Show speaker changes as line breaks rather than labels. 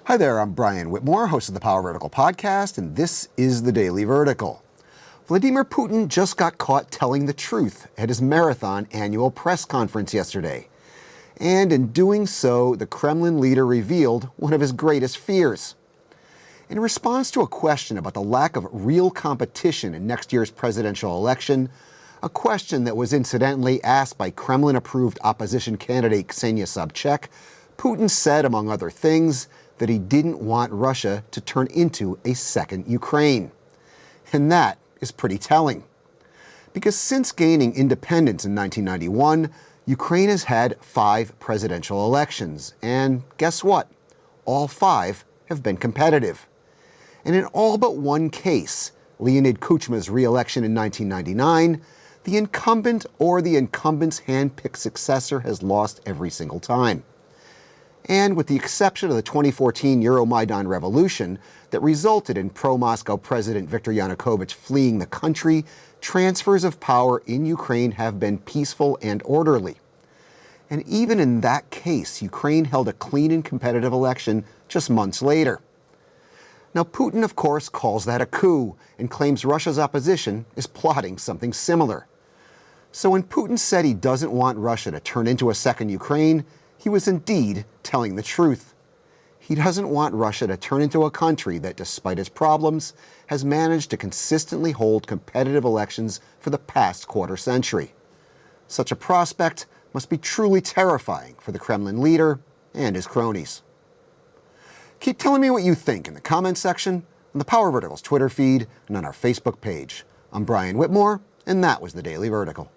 Hi there, I'm Brian Whitmore, host of the Power Vertical podcast, and this is the Daily Vertical. Vladimir Putin just got caught telling the truth at his marathon annual press conference yesterday. And in doing so, the Kremlin leader revealed one of his greatest fears. In response to a question about the lack of real competition in next year's presidential election, a question that was incidentally asked by Kremlin-approved opposition candidate Ksenia Sobchak, Putin said, among other things, that he didn't want Russia to turn into a second Ukraine. And that is pretty telling. Because since gaining independence in 1991, Ukraine has had 5 presidential elections. And guess what? All 5 have been competitive. And in all but one case, Leonid Kuchma's re-election in 1999, the incumbent or the incumbent's hand-picked successor has lost every single time. And with the exception of the 2014 Euromaidan revolution that resulted in pro-Moscow President Viktor Yanukovych fleeing the country, transfers of power in Ukraine have been peaceful and orderly. And even in that case, Ukraine held a clean and competitive election just months later. Now, Putin, of course, calls that a coup and claims Russia's opposition is plotting something similar. So when Putin said he doesn't want Russia to turn into a second Ukraine, he was indeed telling the truth. He doesn't want Russia to turn into a country that, despite its problems, has managed to consistently hold competitive elections for the past quarter century. Such a prospect must be truly terrifying for the Kremlin leader and his cronies. Keep telling me what you think in the comments section, on the Power Vertical's Twitter feed, and on our Facebook page. I'm Brian Whitmore, and that was the Daily Vertical.